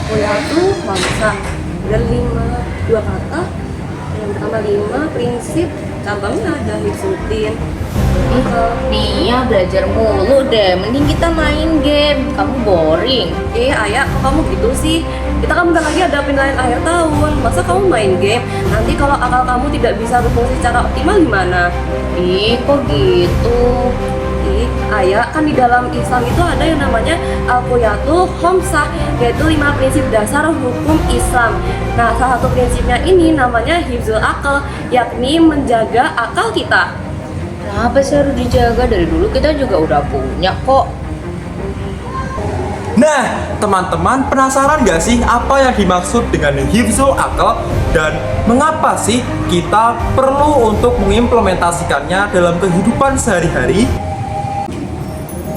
Al-Quyatu Hamsah. Ada 2 kata. Yang pertama 5 prinsip, cabangnya ada hifzuddin. Nih ya belajar mulu deh, mending kita main game, kamu boring. Ayah, kok kamu gitu sih? Kita kan bentar lagi ada penilaian akhir tahun. Masa kamu main game? Nanti kalau akal kamu tidak bisa berfungsi secara optimal gimana? Kok gitu? Ayah, kan di dalam Islam itu ada yang namanya Al-Quyatu Hamsah, yaitu 5 prinsip dasar hukum Islam. Nah, salah satu prinsipnya ini namanya hifzul akal, yakni menjaga akal kita. Kenapa sih harus dijaga? Dari dulu kita juga udah punya kok. Nah, teman-teman penasaran gak sih apa yang dimaksud dengan hifzul akal dan mengapa sih kita perlu untuk mengimplementasikannya dalam kehidupan sehari-hari?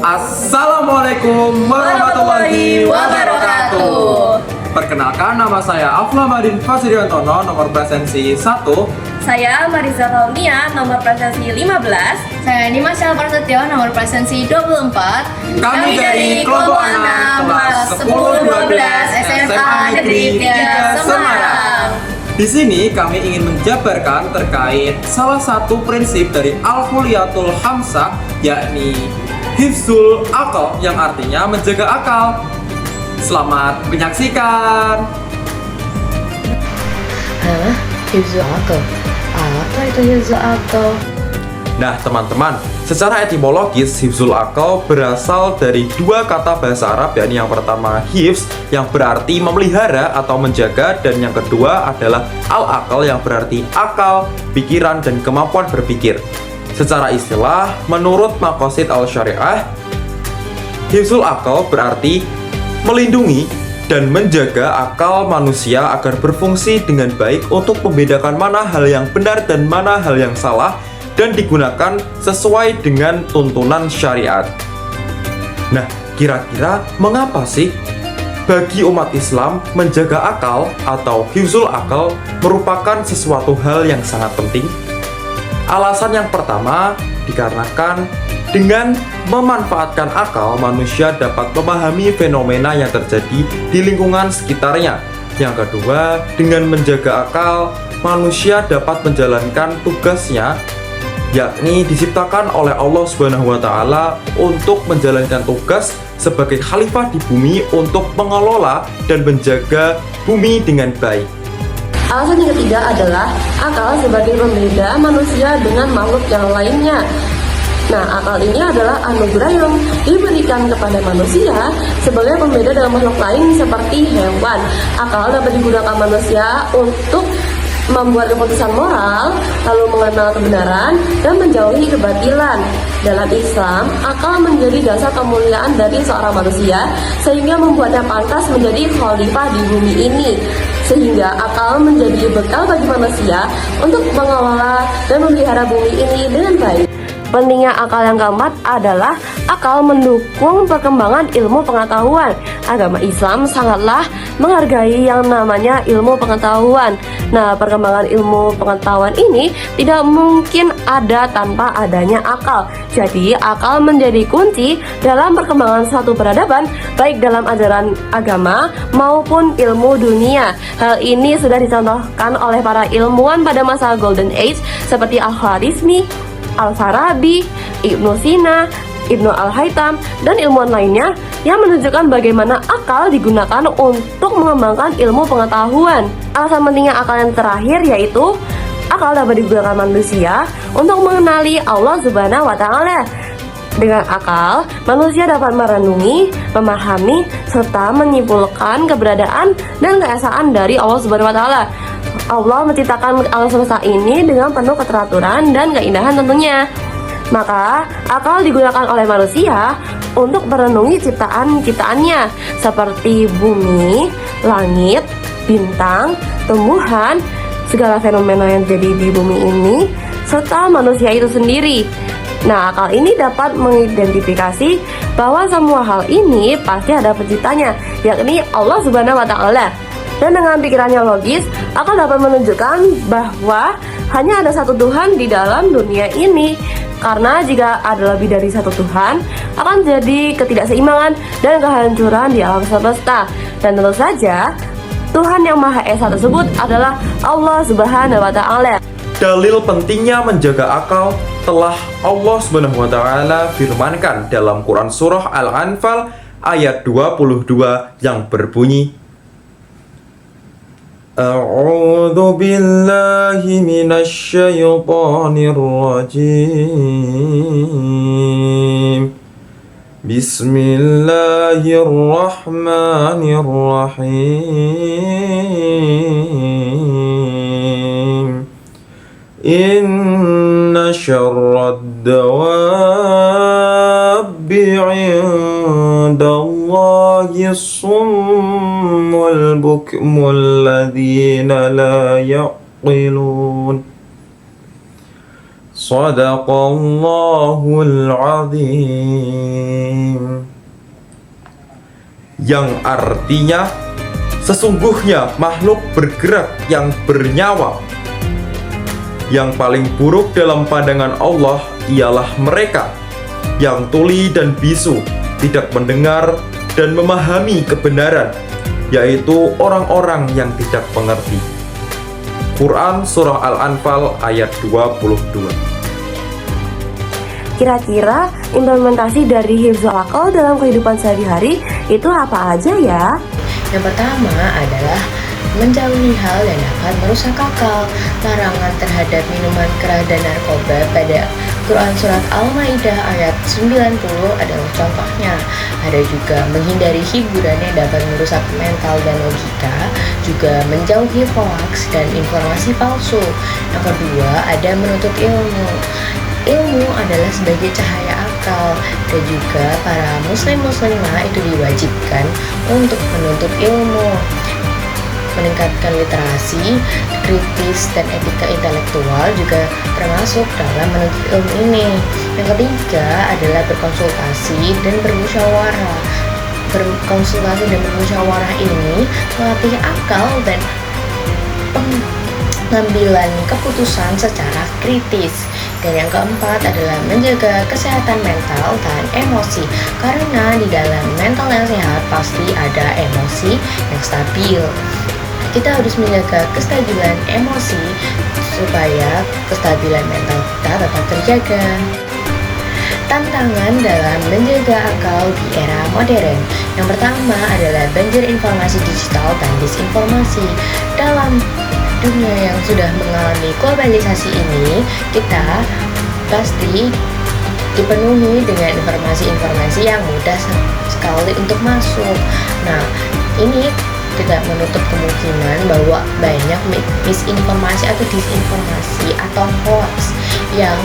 Assalamualaikum warahmatullahi wabarakatuh. Perkenalkan, nama saya Afla Madin Fasiriantono, nomor presensi 1. Saya Mariza Taunia, nomor presensi 15. Saya Nima Syah Prasetyo, nomor presensi 24. Kami dari kelompok 6 kelas 10-12 SMA Negeri 3 Semarang. Di sini kami ingin menjabarkan terkait salah satu prinsip dari Al-Quyatu Hamsah, yakni hifzul akal, yang artinya menjaga akal. Selamat menyaksikan. Hifzul akal? Apa itu hifzul akal? Nah teman-teman, secara etimologis hifzul akal berasal dari 2 kata bahasa Arab, yakni yang pertama hifz yang berarti memelihara atau menjaga, dan yang kedua adalah al-akal yang berarti akal, pikiran, dan kemampuan berpikir. Secara istilah, menurut Maqasid al-Syariah, hifzul akal berarti melindungi dan menjaga akal manusia agar berfungsi dengan baik untuk membedakan mana hal yang benar dan mana hal yang salah, dan digunakan sesuai dengan tuntunan syariat. Nah, kira-kira mengapa sih bagi umat Islam menjaga akal atau hifzul akal merupakan sesuatu hal yang sangat penting? Alasan yang pertama, dikarenakan dengan memanfaatkan akal, manusia dapat memahami fenomena yang terjadi di lingkungan sekitarnya. Yang kedua, dengan menjaga akal, manusia dapat menjalankan tugasnya, yakni diciptakan oleh Allah Subhanahu wa Ta'ala untuk menjalankan tugas sebagai khalifah di bumi untuk mengelola dan menjaga bumi dengan baik. Alasan yang ketiga adalah akal sebagai pembeda manusia dengan makhluk yang lainnya. Nah, akal ini adalah anugerah yang diberikan kepada manusia sebagai pembeda dengan makhluk lain seperti hewan. Akal dapat digunakan manusia untuk membuat keputusan moral, lalu mengenal kebenaran, dan menjauhi kebatilan. Dalam Islam, akal menjadi dasar kemuliaan dari seorang manusia, sehingga membuatnya pantas menjadi khalifah di bumi ini. Sehingga akal menjadi bekal bagi manusia untuk mengelola dan memelihara bumi ini dengan baik. Pentingnya akal yang keempat adalah akal mendukung perkembangan ilmu pengetahuan. Agama Islam sangatlah menghargai yang namanya ilmu pengetahuan. Nah, perkembangan ilmu pengetahuan ini tidak mungkin ada tanpa adanya akal. Jadi, akal menjadi kunci dalam perkembangan suatu peradaban, baik dalam ajaran agama maupun ilmu dunia. Hal ini sudah dicontohkan oleh para ilmuwan pada masa Golden Age seperti Al-Khwarizmi, Al-Farabi, Ibnu Sina, Ibnu Al-Haytham, dan ilmuwan lainnya yang menunjukkan bagaimana akal digunakan untuk mengembangkan ilmu pengetahuan. Alasan pentingnya akal yang terakhir yaitu akal dapat digunakan manusia untuk mengenali Allah Subhanahu wa Ta'ala. Dengan akal, manusia dapat merenungi, memahami, serta menyimpulkan keberadaan dan keesaan dari Allah Subhanahu wa Ta'ala. Allah menciptakan alam semesta ini dengan penuh keteraturan dan keindahan tentunya. Maka, akal digunakan oleh manusia untuk merenungi ciptaan-ciptaannya seperti bumi, langit, bintang, tumbuhan, segala fenomena yang terjadi di bumi ini, serta manusia itu sendiri. Nah, akal ini dapat mengidentifikasi bahwa semua hal ini pasti ada penciptanya, yakni Allah Subhanahu wa Ta'ala. Dan dengan pikiran yang logis, akal dapat menunjukkan bahwa hanya ada satu Tuhan di dalam dunia ini. Karena jika ada lebih dari satu Tuhan, akan jadi ketidakseimbangan dan kehancuran di alam semesta. Dan tentu saja, Tuhan yang Maha Esa tersebut adalah Allah Subhanahu wa Ta'ala. Dalil pentingnya menjaga akal telah Allah Subhanahu wa Ta'ala firmankan dalam Quran Surah Al-Anfal ayat 22 yang berbunyi, A'udzu billahi minasy syaithanir rajim. Bismillahirrahmanirrahim. Inna syarrad dawabbi 'indallahi summul bukmul ladzina la ya'qilun. Shadaqallahul azim. Yang artinya, sesungguhnya makhluk bergerak yang bernyawa yang paling buruk dalam pandangan Allah ialah mereka yang tuli dan bisu, tidak mendengar dan memahami kebenaran, yaitu orang-orang yang tidak mengerti. Quran Surah Al-Anfal ayat 22. Kira-kira implementasi dari hifdzul akal dalam kehidupan sehari-hari itu apa aja ya? Yang pertama adalah menjauhi hal yang dapat merusak akal. Larangan terhadap minuman keras dan narkoba pada Quran Surat Al-Maidah ayat 90 adalah contohnya. Ada juga menghindari hiburan yang dapat merusak mental dan logika, juga menjauhi hoax dan informasi palsu. Yang kedua ada menuntut ilmu. Ilmu adalah sebagai cahaya akal, dan juga para muslim-muslimah itu diwajibkan untuk menuntut ilmu. Meningkatkan literasi, kritis, dan etika intelektual juga termasuk dalam menuntut ilmu ini. Yang ketiga adalah berkonsultasi dan bermusyawarah. Berkonsultasi dan bermusyawarah ini melatih akal dan pengambilan keputusan secara kritis. Dan yang keempat adalah menjaga kesehatan mental dan emosi, karena di dalam mental yang sehat pasti ada emosi yang stabil. Kita harus menjaga kestabilan emosi supaya kestabilan mental kita tetap terjaga. Tantangan dalam menjaga akal di era modern. Yang pertama adalah banjir informasi digital dan disinformasi. Dalam dunia yang sudah mengalami globalisasi ini, kita pasti dipenuhi dengan informasi-informasi yang mudah sekali untuk masuk. Nah, ini tidak menutup kemungkinan bahwa banyak misinformasi atau disinformasi atau hoax yang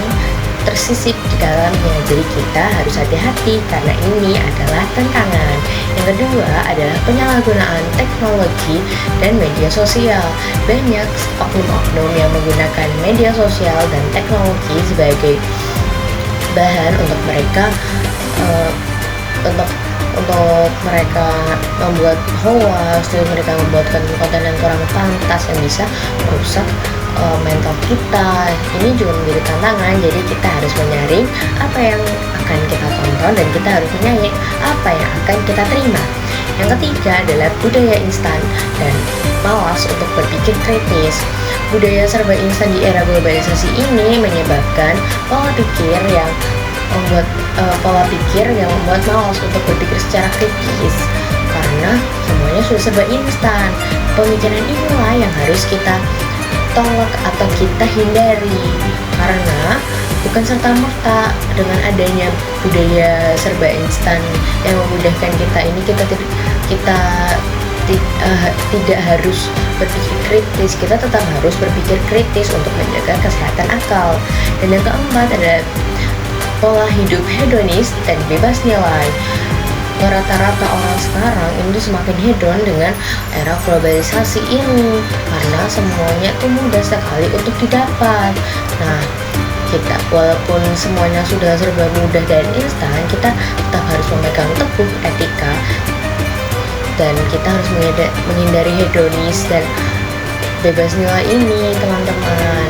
tersisip di dalamnya. Jadi kita harus hati-hati karena ini adalah tantangan. Yang kedua adalah penyalahgunaan teknologi dan media sosial. Banyak oknum-oknum yang menggunakan media sosial dan teknologi sebagai bahan untuk mereka untuk mereka membuat hoax, dan mereka membuatkan konten yang kurang pantas yang bisa merusak mental kita. Ini juga menjadi tantangan, jadi kita harus menyaring apa yang akan kita tonton dan kita harus menyaring apa yang akan kita terima. Yang ketiga adalah budaya instan dan malas untuk berpikir kritis. Budaya serba instan di era globalisasi ini menyebabkan pola pikir yang membuat malas untuk berpikir secara kritis, karena semuanya sudah serba instan. Pemikiran inilah yang harus kita tolak atau kita hindari, karena bukan serta-merta dengan adanya budaya serba instan yang memudahkan kita ini kita tidak harus berpikir kritis. Kita tetap harus berpikir kritis untuk menjaga kesehatan akal. Dan yang keempat adalah pola hidup hedonis dan bebas nilai. Rata-rata orang sekarang ini semakin hedon dengan era globalisasi ini, karena semuanya itu mudah sekali untuk didapat. Nah, kita walaupun semuanya sudah serba mudah dan instan, kita tetap harus memegang teguh etika dan kita harus menghindari hedonis dan bebas nilai ini, teman-teman.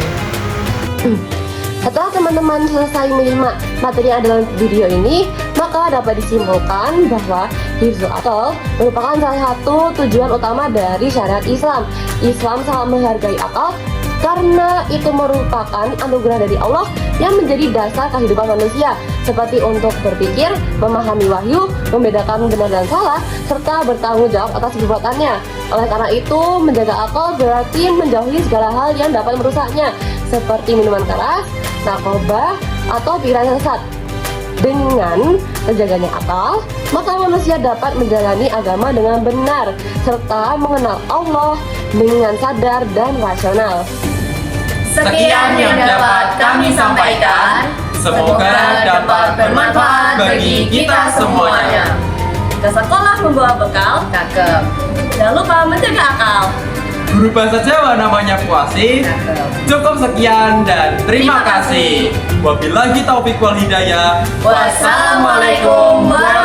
Setelah teman-teman selesai menyimak materi yang ada dalam video ini, Maka dapat disimpulkan bahwa hifzul akal merupakan salah satu tujuan utama dari syariat Islam. Islam sangat menghargai akal karena itu merupakan anugerah dari Allah yang menjadi dasar kehidupan manusia, seperti untuk berpikir, memahami wahyu, membedakan benar dan salah, serta bertanggung jawab atas perbuatannya. Oleh karena itu, menjaga akal berarti menjauhi segala hal yang dapat merusaknya, seperti minuman keras, narkoba, atau pikiran sesat. Dengan terjaganya akal, maka manusia dapat menjalani agama dengan benar, serta mengenal Allah dengan sadar dan rasional. Sekian yang dapat kami sampaikan. Semoga dapat bermanfaat bagi kita semuanya. Ke sekolah membawa bekal, Cakep. jangan lupa menjaga akal. Guru bahasa Jawa namanya Puasi. Cukup sekian dan terima kasih. Wabillahi taufiq wal hidayah. Wassalamualaikum warahmatullahi